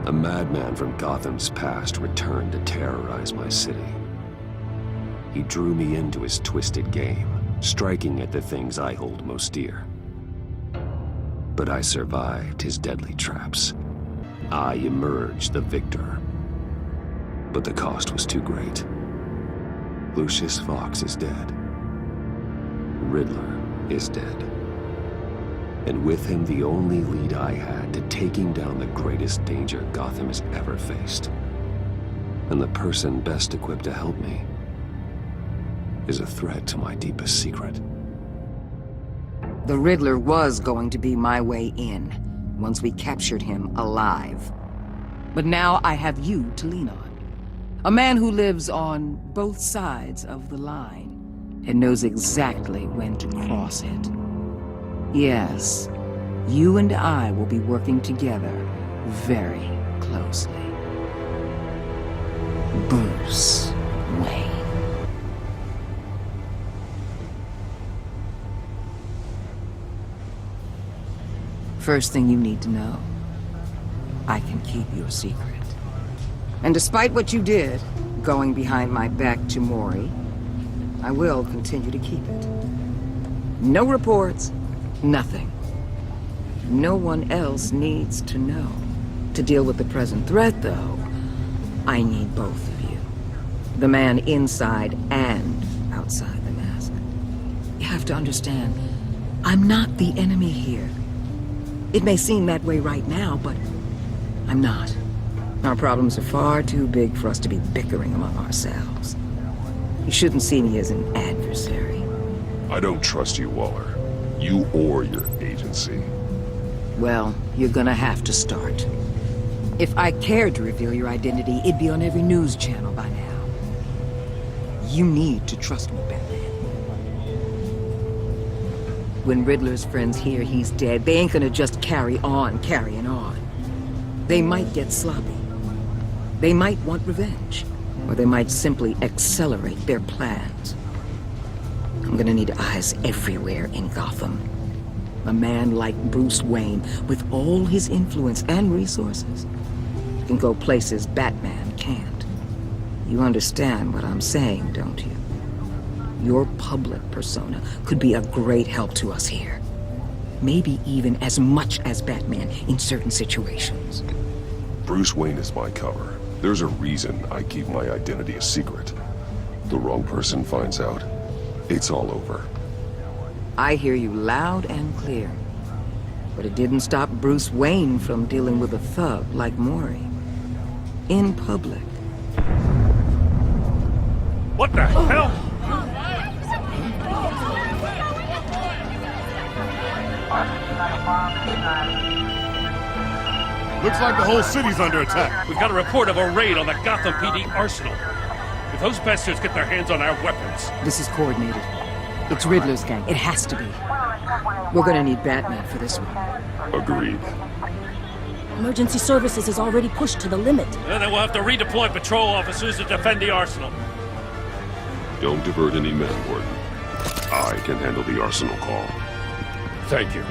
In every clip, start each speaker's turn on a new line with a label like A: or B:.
A: A madman from Gotham's past returned to terrorize my city. He drew me into his twisted game, striking at the things I hold most dear. But I survived his deadly traps. I emerged the victor. But the cost was too great. Lucius Fox is dead. Riddler is dead. And with him, the only lead I had to taking down the greatest danger Gotham has ever faced. And the person best equipped to help me is a threat to my deepest secret.
B: The Riddler was going to be my way in, once we captured him alive. But now I have you to lean on. A man who lives on both sides of the line, and knows exactly when to cross it. Yes, you and I will be working together very closely. Bruce Wayne. First thing you need to know, I can keep your secret. And despite what you did, going behind my back to Mori, I will continue to keep it. No reports, nothing. No one else needs to know. To deal with the present threat, though, I need both of you. The man inside and outside the mask. You have to understand, I'm not the enemy here. It may seem that way right now, but I'm not. Our problems are far too big for us to be bickering among ourselves. You shouldn't see me as an adversary.
C: I don't trust you, Waller. You or your agency.
B: Well, you're gonna have to start. If I cared to reveal your identity, it'd be on every news channel by now. You need to trust me, Batman. When Riddler's friends hear he's dead, they ain't gonna just carry on carrying on. They might get sloppy. They might want revenge. Or they might simply accelerate their plans. I'm gonna need eyes everywhere in Gotham. A man like Bruce Wayne, with all his influence and resources, can go places Batman can't. You understand what I'm saying, don't you? Your public persona could be a great help to us here. Maybe even as much as Batman in certain situations.
C: Bruce Wayne is my cover. There's a reason I keep my identity a secret. The wrong person finds out, it's all over.
B: I hear you loud and clear. But it didn't stop Bruce Wayne from dealing with a thug like Mori. In public.
D: What the hell?
E: Looks like the whole city's under attack.
D: We've got a report of a raid on the Gotham PD arsenal. If those bastards get their hands on our weapons...
B: This is coordinated. It's Riddler's gang. It has to be. We're gonna need Batman for this one.
C: Agreed.
F: Emergency services is already pushed to the limit.
D: Then we'll have to redeploy patrol officers to defend the arsenal.
C: Don't divert any men, Warden. I can handle the arsenal call.
D: Thank you.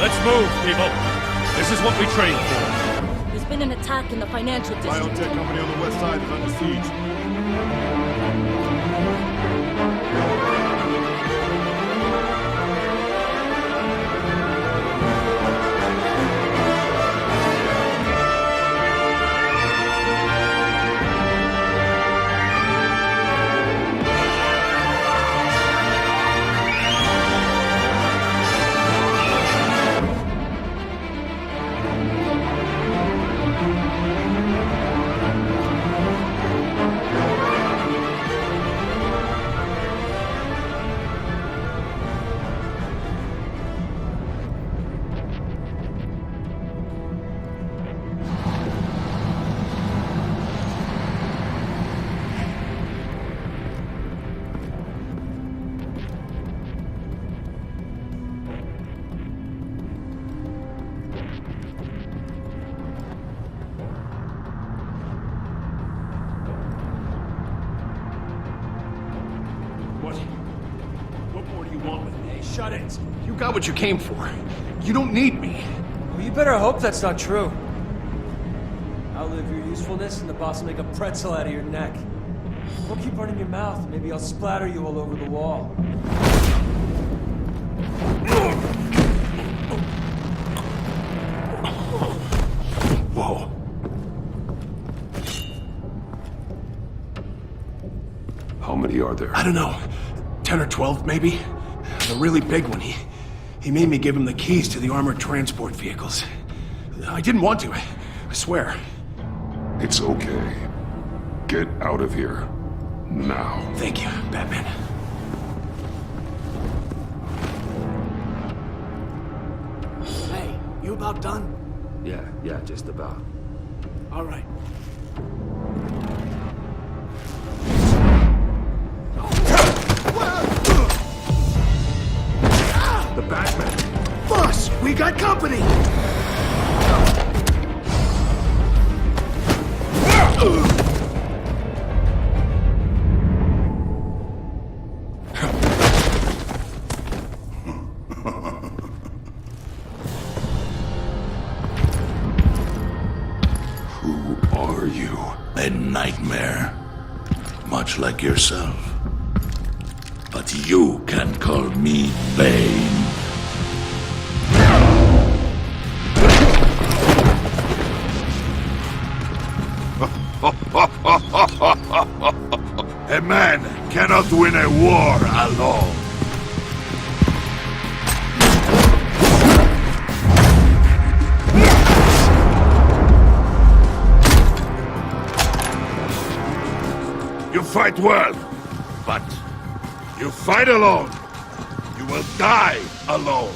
D: Let's move, people. This is what we trained for.
F: There's been an attack in the financial district.
E: Biotech company on the west side is under siege.
G: shut it.
H: You got what you came for. You don't need me.
G: Well, you better hope that's not true. Outlive your usefulness, and the boss will make a pretzel out of your neck. Don't keep running your mouth. Maybe I'll splatter you all over the wall.
C: Whoa. How many are there?
H: I don't know. 10 or 12, maybe? The really big one, he made me give him the keys to the armored transport vehicles. I didn't want to, I swear.
C: It's okay. Get out of here. Now.
H: Thank you, Batman. Hey, you about done?
A: Yeah, just about.
H: All right.
C: The BatMan!
H: Boss, we got company!
C: Who are you?
I: A nightmare. Much like yourself. But you can call me Bane. A man cannot win a war alone. You fight well, but you fight alone. You will die alone.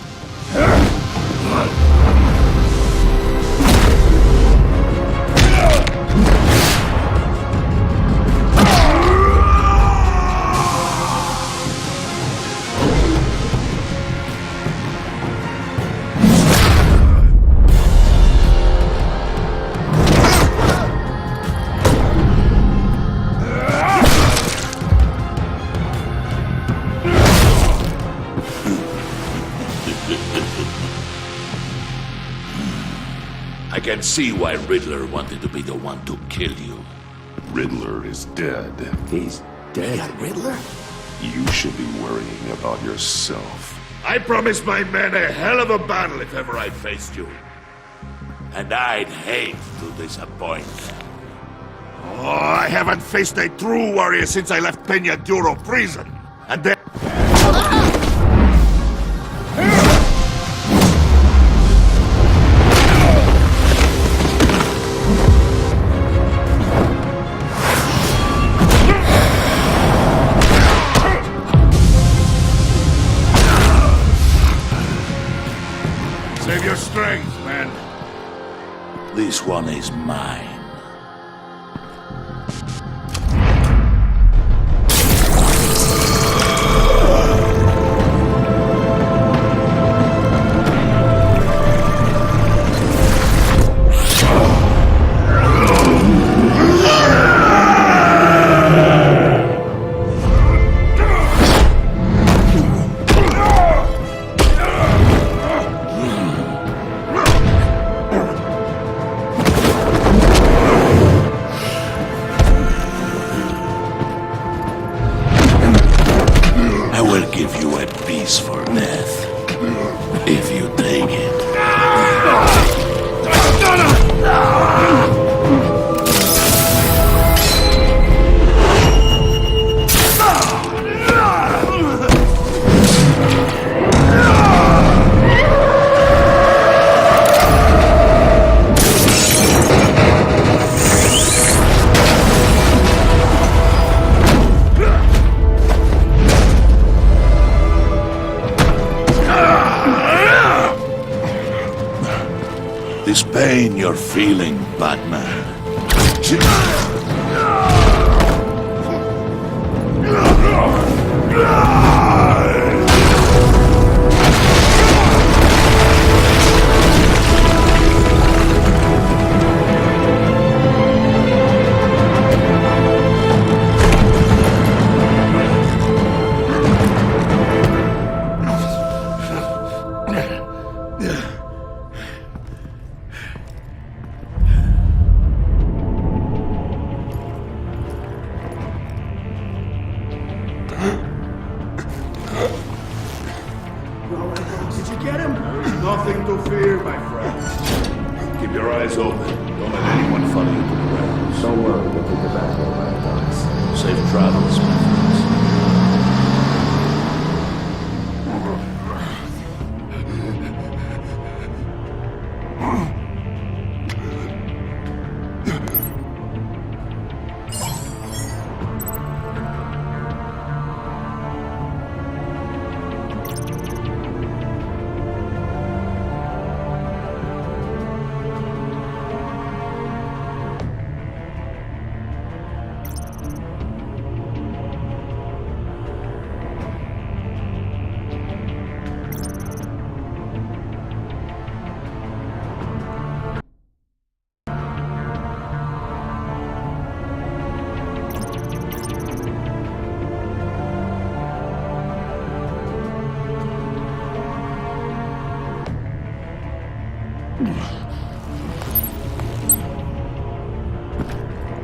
I: I can see why Riddler wanted to be the one to kill you.
C: Riddler is dead.
A: He's dead.
H: Riddler?
C: You should be worrying about yourself.
I: I promised my men a hell of a battle if ever I faced you. And I'd hate to disappoint. Oh, I haven't faced a true warrior since I left Peña Duro prison. And then... Save your strength, man. This one is mine. Give you a piece for death, if you take it. This pain you're feeling, BatMan. Anyone follow you to the warehouse?
A: Don't worry, we'll take the back door by the docks.
I: Safe travels, my friends.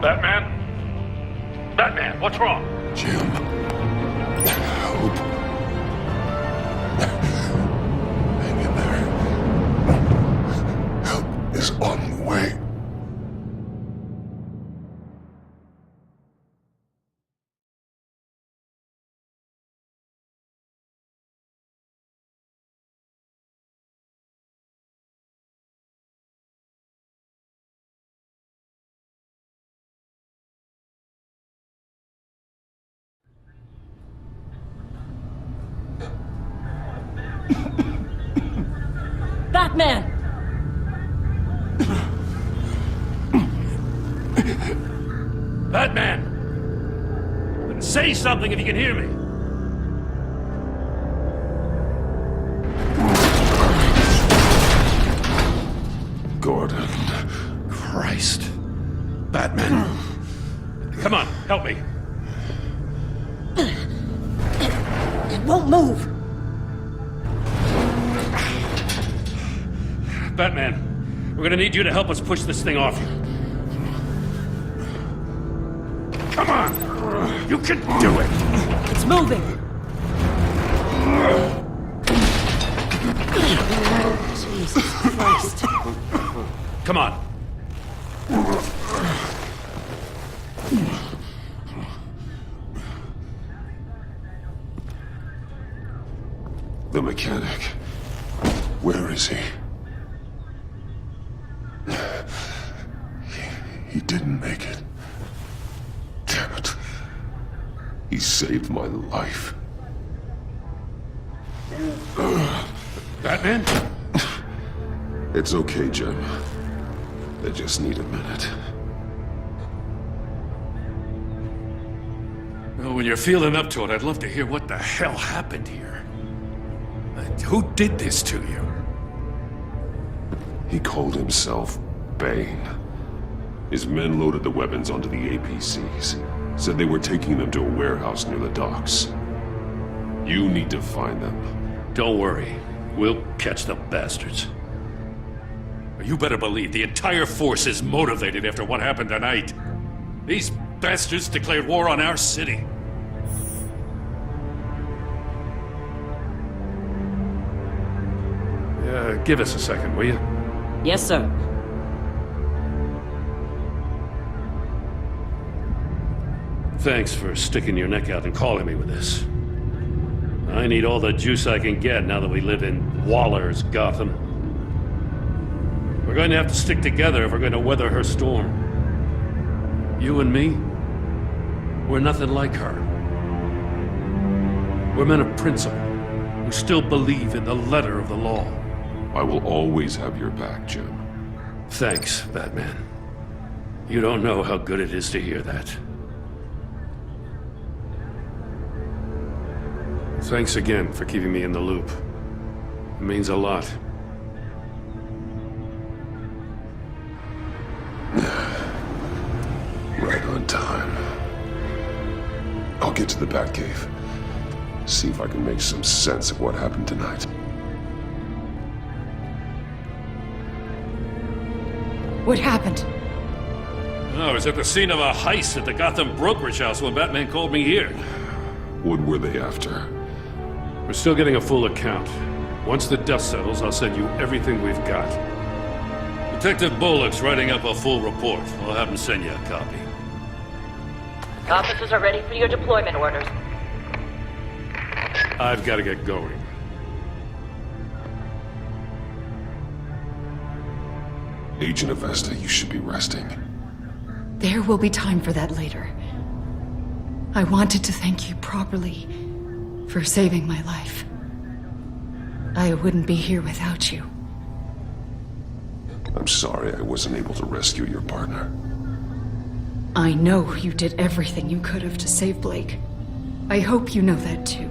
D: Batman? Batman, what's wrong?
C: Jim. Hope. Hang in there. Help is on the way.
F: Batman!
D: Batman! Say something if you can hear me.
C: Gordon. Christ. Batman.
D: Come on, help me.
F: It won't move!
D: Batman, we're gonna need you to help us push this thing off you. Come on! You can do it!
F: It's moving! Jesus Christ.
D: Come on.
C: The mechanic. Where is he? He didn't make it. Damn it. He saved my life.
D: Batman?
C: It's okay, Jim. I just need a minute.
D: Well, when you're feeling up to it, I'd love to hear what the hell happened here. Who did this to you?
C: He called himself Bane. His men loaded the weapons onto the APCs. Said they were taking them to a warehouse near the docks. You need to find them.
D: Don't worry. We'll catch the bastards. You better believe the entire force is motivated after what happened tonight. These bastards declared war on our city. Give us a second, will you?
F: Yes, sir.
D: Thanks for sticking your neck out and calling me with this. I need all the juice I can get now that we live in Waller's Gotham. We're going to have to stick together if we're going to weather her storm. You and me, we're nothing like her. We're men of principle who still believe in the letter of the law.
C: I will always have your back, Jim.
D: Thanks, Batman. You don't know how good it is to hear that. Thanks again for keeping me in the loop. It means a lot.
C: Right on time. I'll get to the Batcave. See if I can make some sense of what happened tonight.
B: What happened?
D: I was at the scene of a heist at the Gotham brokerage house when Batman called me here.
C: What were they after?
D: We're still getting a full account. Once the dust settles, I'll send you everything we've got. Detective Bullock's writing up a full report. I'll have him send you a copy.
J: Officers are ready for your deployment orders.
D: I've got to get going.
C: Agent Avesta, you should be resting.
K: There will be time for that later. I wanted to thank you properly for saving my life. I wouldn't be here without you.
C: I'm sorry I wasn't able to rescue your partner.
K: I know you did everything you could have to save Blake. I hope you know that too.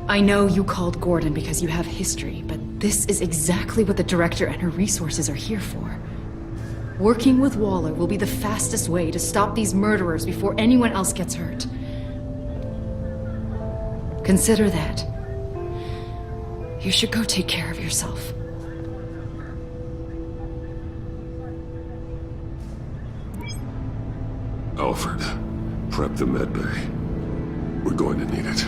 K: I know you called Gordon because you have history, but this is exactly what the Director and her resources are here for. Working with Waller will be the fastest way to stop these murderers before anyone else gets hurt. Consider that. You should go take care of yourself.
C: Alfred, prep the med bay. We're going to need it.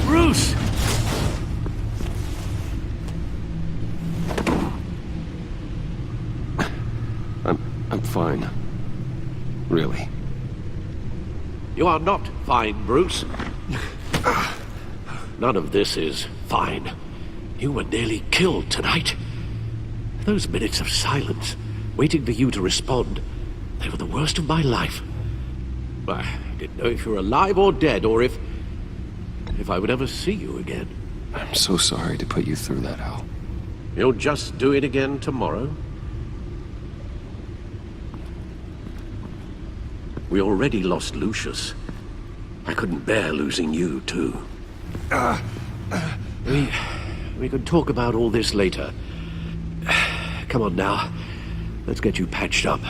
D: Bruce!
A: I'm fine. Really.
L: You are not fine, Bruce. None of this is fine. You were nearly killed tonight. Those minutes of silence, waiting for you to respond, they were the worst of my life. I didn't know if you were alive or dead, or if I would ever see you again.
A: I'm so sorry to put you through that, Al.
L: You'll just do it again tomorrow? We already lost Lucius. I couldn't bear losing you, too. We could talk about all this later. Come on now. Let's get you patched up.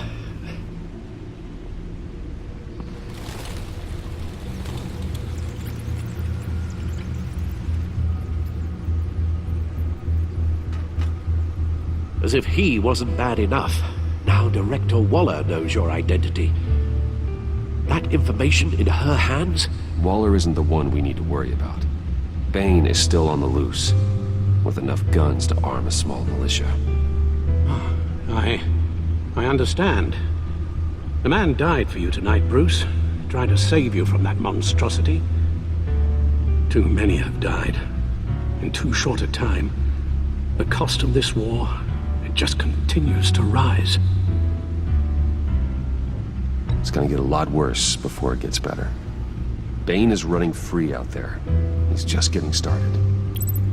L: As if he wasn't bad enough. Now Director Waller knows your identity. That information in her hands?
A: Waller isn't the one we need to worry about. Bane is still on the loose, with enough guns to arm a small militia.
L: I understand. The man died for you tonight, Bruce. Trying to save you from that monstrosity. Too many have died. In too short a time. The cost of this war, it just continues to rise.
A: It's gonna get a lot worse before it gets better. Bane is running free out there. He's just getting started.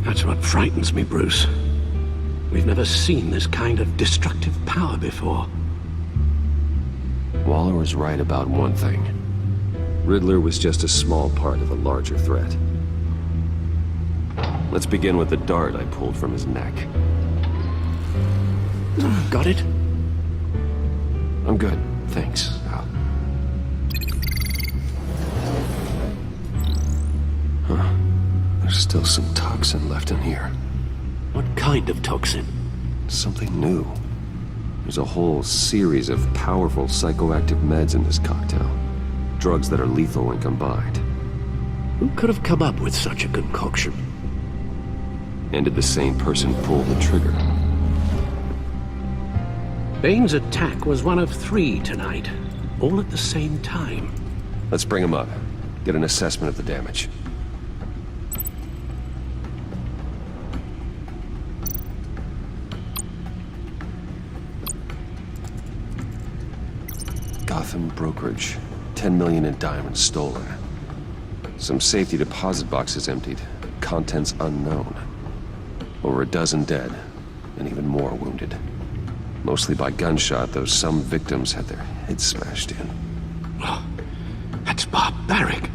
L: That's what frightens me, Bruce. We've never seen this kind of destructive power before.
A: Waller was right about one thing. Riddler was just a small part of a larger threat. Let's begin with the dart I pulled from his neck.
L: Got it?
A: I'm good, thanks, Al. Huh. There's still some toxin left in here.
L: What kind of toxin?
A: Something new. There's a whole series of powerful psychoactive meds in this cocktail. Drugs that are lethal when combined.
L: Who could have come up with such a concoction?
A: And did the same person pull the trigger?
L: Bane's attack was one of 3 tonight, all at the same time.
A: Let's bring him up. Get an assessment of the damage. Gotham brokerage. 10 million in diamonds stolen. Some safety deposit boxes emptied. Contents unknown. Over a dozen dead, and even more wounded. Mostly by gunshot, though some victims had their heads smashed in.
L: Oh, that's barbaric.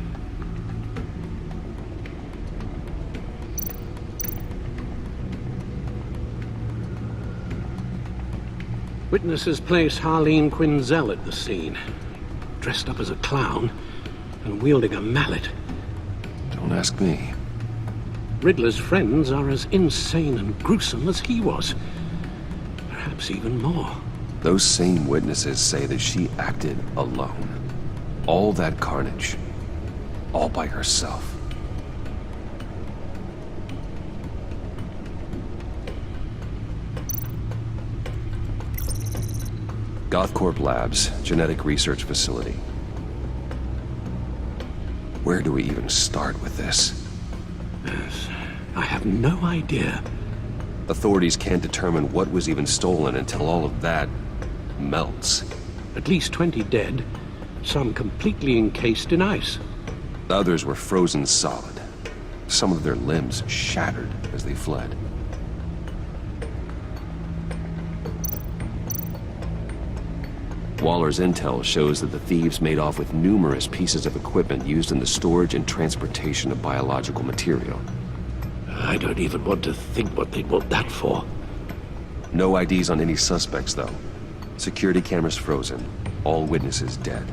L: Witnesses place Harleen Quinzel at the scene, dressed up as a clown and wielding a mallet.
A: Don't ask me.
L: Riddler's friends are as insane and gruesome as he was. Perhaps even more.
A: Those same witnesses say that she acted alone. All that carnage. All by herself. GothCorp Labs, genetic research facility. Where do we even start with this?
L: Yes, I have no idea.
A: Authorities can't determine what was even stolen until all of that melts.
L: At least 20 dead, some completely encased in ice.
A: Others were frozen solid. Some of their limbs shattered as they fled. Waller's intel shows that the thieves made off with numerous pieces of equipment used in the storage and transportation of biological material.
L: I don't even want to think what they'd want that for.
A: No IDs on any suspects, though. Security cameras frozen. All witnesses dead.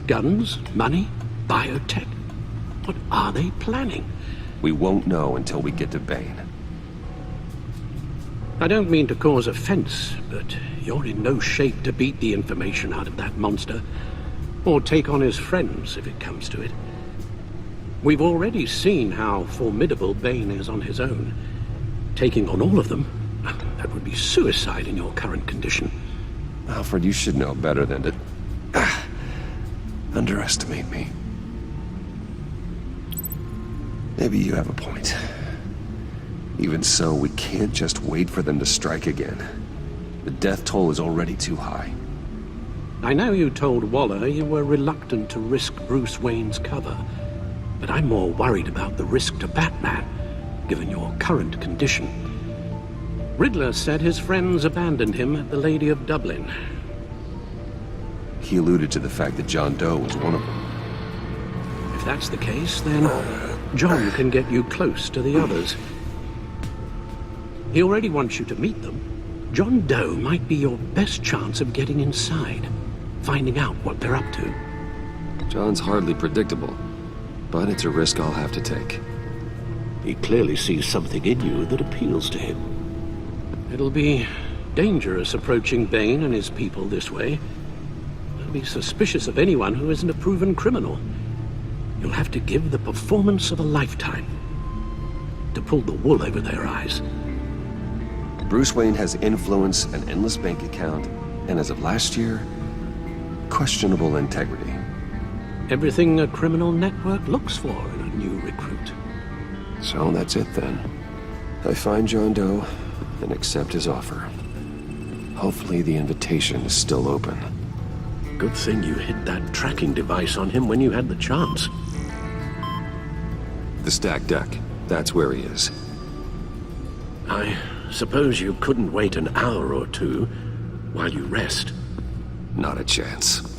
L: Guns? Money? Biotech? What are they planning?
A: We won't know until we get to Bane.
L: I don't mean to cause offense, but you're in no shape to beat the information out of that monster, or take on his friends if it comes to it. We've already seen how formidable Bane is on his own. Taking on all of them, that would be suicide in your current condition.
A: Alfred, you should know better than to underestimate me. Maybe you have a point. Even so, we can't just wait for them to strike again. The death toll is already too high.
L: I know you told Waller you were reluctant to risk Bruce Wayne's cover, but I'm more worried about the risk to BatMan, given your current condition. Riddler said his friends abandoned him at the Lady of Dublin.
A: He alluded to the fact that John Doe was one of them.
L: If that's the case, then John can get you close to the others. He already wants you to meet them. John Doe might be your best chance of getting inside, finding out what they're up to.
A: John's hardly predictable, but it's a risk I'll have to take.
L: He clearly sees something in you that appeals to him. It'll be dangerous approaching Bane and his people this way. They'll be suspicious of anyone who isn't a proven criminal. You'll have to give the performance of a lifetime to pull the wool over their eyes.
A: Bruce Wayne has influence, an endless bank account, and as of last year, questionable integrity.
L: Everything a criminal network looks for in a new recruit.
A: So that's it then. I find John Doe and accept his offer. Hopefully the invitation is still open.
L: Good thing you hid that tracking device on him when you had the chance.
A: The stacked deck, that's where he is.
L: I suppose you couldn't wait an hour or two while you rest.
A: Not a chance.